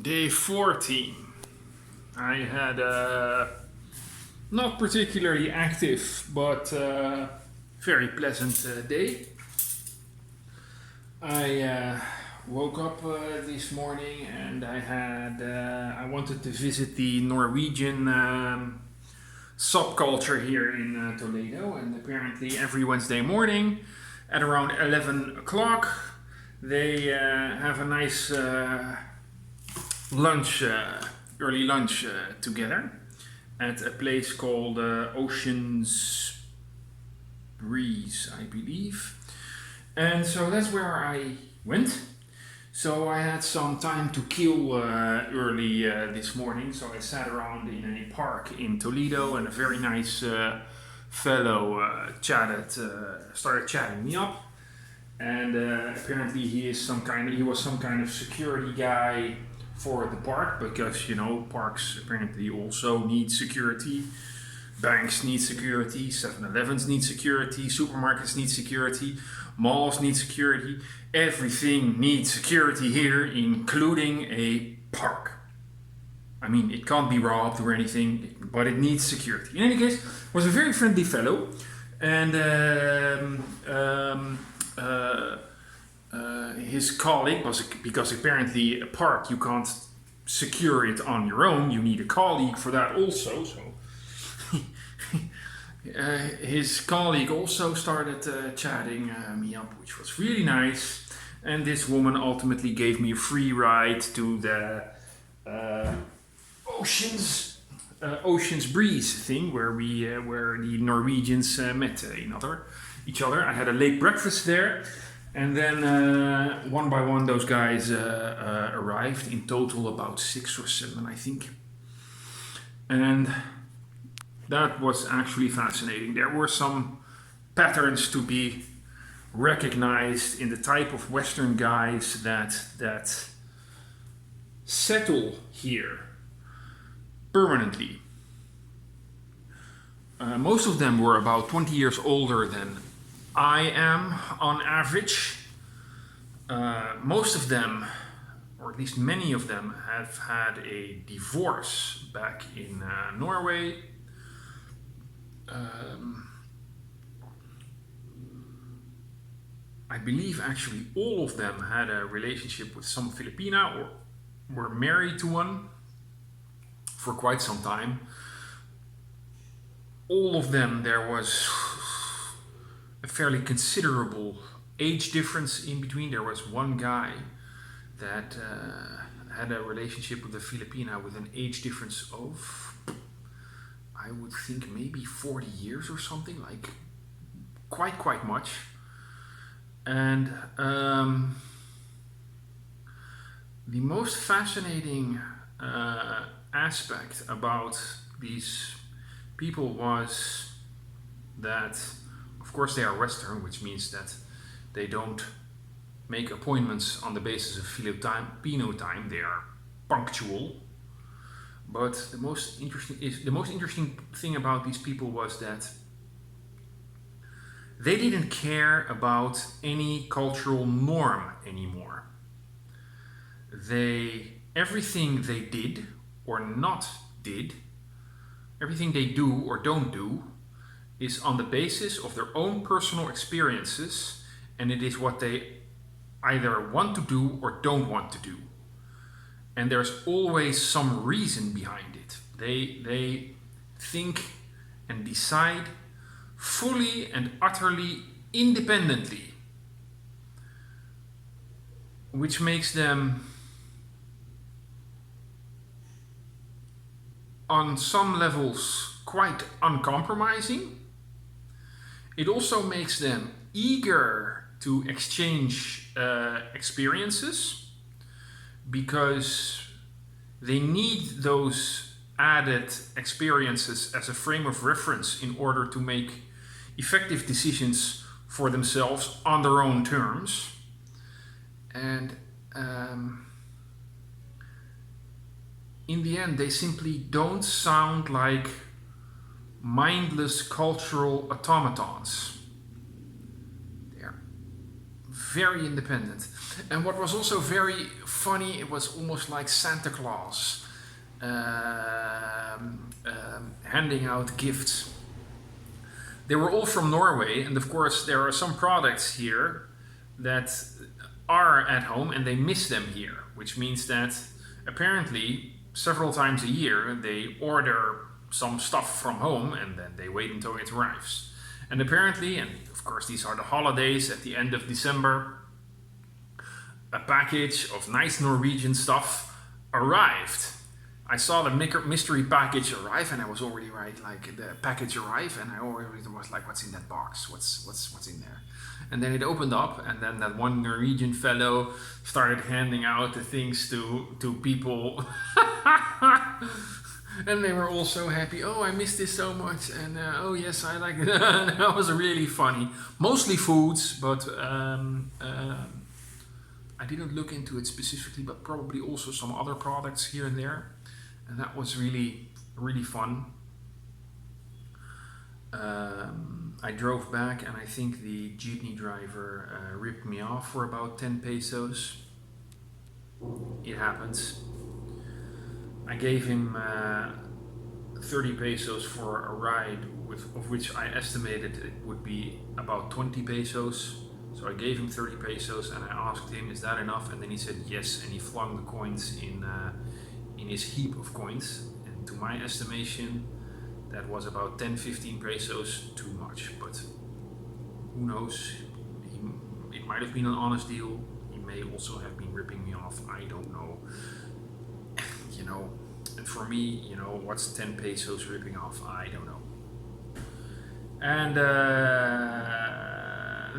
Day 14. I had a not particularly active but very pleasant day. I woke up this morning and I wanted to visit the Norwegian subculture here in Toledo, and apparently every Wednesday morning at around 11 o'clock they have a nice early lunch together at a place called Ocean's Breeze, I believe. And so that's where I went. So I had some time to kill early this morning. So I sat around in a park in Toledo, and a very nice fellow started chatting me up. And apparently he was some kind of security guy for the park, because parks apparently also need security. Banks need security, 7-Elevens need security, supermarkets need security, malls need security. Everything needs security here, including a park. I mean, it can't be robbed or anything, but it needs security. In any case, was a very friendly fellow, and his colleague was, because apparently a park you can't secure it on your own, you need a colleague for that also. So his colleague also started chatting me up, which was really nice. And this woman ultimately gave me a free ride to the Ocean's Breeze thing, where the Norwegians met each other. I had a late breakfast there, and then one by one those guys arrived. In total about 6 or 7, I think. And that was actually fascinating. There were some patterns to be recognized in the type of Western guys that settle here permanently. Most of them were about 20 years older than I am on average. Most of them, or at least many of them, have had a divorce back in Norway. I believe actually all of them had a relationship with some Filipina, or were married to one for quite some time. All of them, there was a fairly considerable age difference in between. There was one guy that had a relationship with a Filipina with an age difference of, I would think, maybe 40 years or something, like quite much. And the most fascinating aspect about these people was that, of course, they are Western, which means that they don't make appointments on the basis of Filipino time. They are punctual. But the most interesting thing about these people was that they didn't care about any cultural norm anymore. Everything they did or not did, everything they do or don't do, is on the basis of their own personal experiences, and it is what they either want to do or don't want to do. And there's always some reason behind it. They think and decide fully and utterly independently, which makes them, on some levels, quite uncompromising. It also makes them eager to exchange experiences, because they need those added experiences as a frame of reference in order to make effective decisions for themselves on their own terms. And in the end, they simply don't sound like mindless cultural automatons. They're very independent. And what was also very funny, it was almost like Santa Claus handing out gifts. They were all from Norway, and of course there are some products here that are at home and they miss them here, which means that apparently several times a year they order some stuff from home and then they wait until it arrives. And apparently, and of course these are the holidays at the end of December, a package of nice Norwegian stuff arrived. I saw the mystery package arrive, and I was already like the package arrive, and I already was like, what's in that box? What's in there? And then it opened up, and then that one Norwegian fellow started handing out the things to people, and they were all so happy. Oh, I missed this so much, and oh yes, I like it. That was really funny. Mostly foods, but I didn't look into it specifically, but probably also some other products here and there. And that was really, really fun. I drove back and I think the jeepney driver ripped me off for about 10 pesos. It happens. I gave him 30 pesos for a ride, of which I estimated it would be about 20 pesos. So I gave him 30 pesos and I asked him, is that enough? And then he said yes, and he flung the coins in his heap of coins. And to my estimation, that was about 10-15 pesos too much. But who knows? It might have been an honest deal. He may also have been ripping me off. I don't know. You know, and for me, you know, what's 10 pesos ripping off? I don't know. And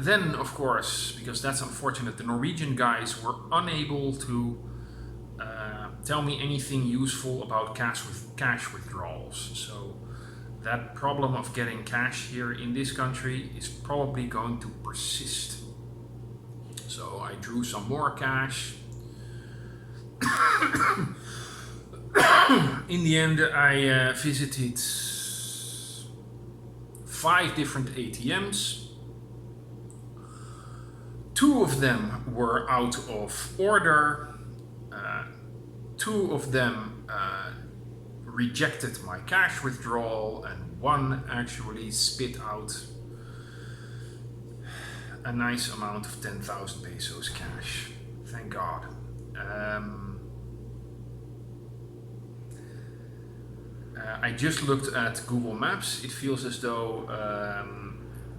then, of course, because that's unfortunate, the Norwegian guys were unable to tell me anything useful about cash withdrawals. So that problem of getting cash here in this country is probably going to persist. So I drew some more cash. In the end, I visited 5 different ATMs. 2 of them were out of order. 2 of them rejected my cash withdrawal, and 1 actually spit out a nice amount of 10,000 pesos cash. Thank God. I just looked at Google Maps. It feels as though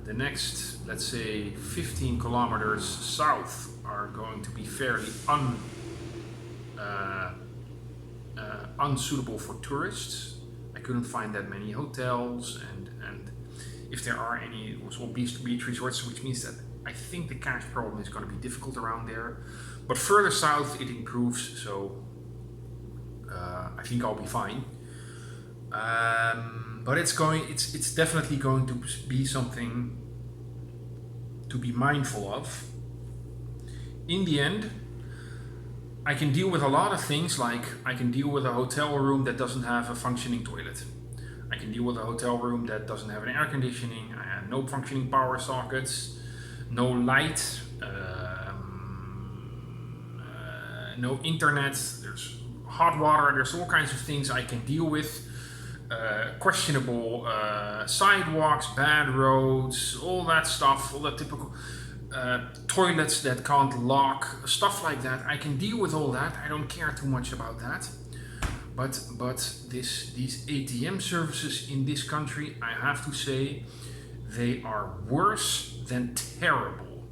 the next, let's say, 15 kilometers south are going to be fairly unsuitable for tourists. I couldn't find that many hotels, and if there are any, it was all beach resorts, which means that I think the cash problem is going to be difficult around there. But further south it improves, so I think I'll be fine. But it's definitely going to be something to be mindful of. In the end, I can deal with a lot of things, like I can deal with a hotel room that doesn't have a functioning toilet. I can deal with a hotel room that doesn't have an air conditioning, no functioning power sockets, no light, no internet, there's hot water, there's all kinds of things I can deal with. Questionable sidewalks, bad roads, all that stuff, all that typical toilets that can't lock, stuff like that. I can deal with all that. I don't care too much about that. But these ATM services in this country, I have to say, they are worse than terrible.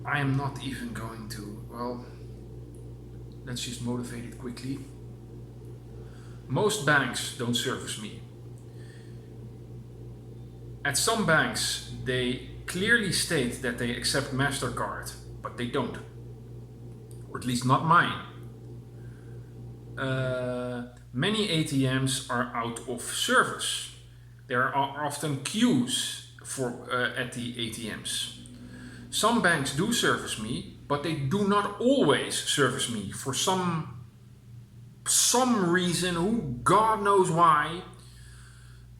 I am not even going to, well, let's just motivate it quickly. Most banks don't service me. At some banks, they clearly state that they accept MasterCard, but they don't. Or at least not mine. Many ATMs are out of service. There are often queues at the ATMs. Some banks do service me, but they do not always service me for some reason, who God knows why.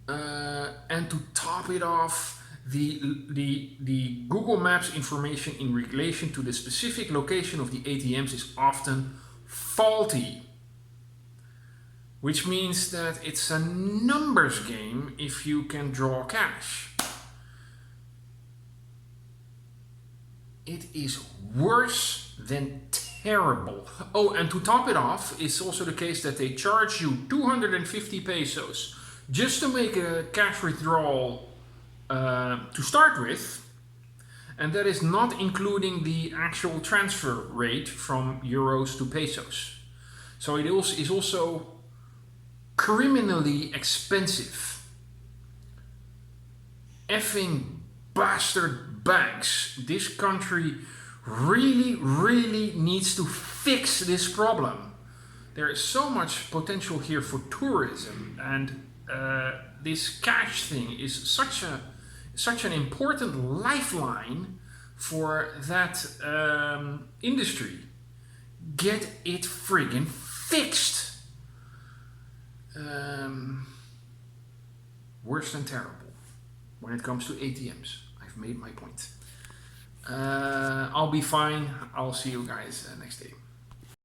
And to top it off, the Google Maps information in relation to the specific location of the ATMs is often faulty, which means that it's a numbers game if you can draw cash. It is worse than terrible. Oh, and to top it off, it's also the case that they charge you 250 pesos just to make a cash withdrawal to start with, and that is not including the actual transfer rate from euros to pesos. So it is also criminally expensive. Effing bastard banks. This country really needs to fix this problem. There is so much potential here for tourism, and this cash thing is such an important lifeline for that industry. Get it friggin' fixed. Worse than terrible when it comes to ATMs. I've made my point. I'll be fine. I'll see you guys next day.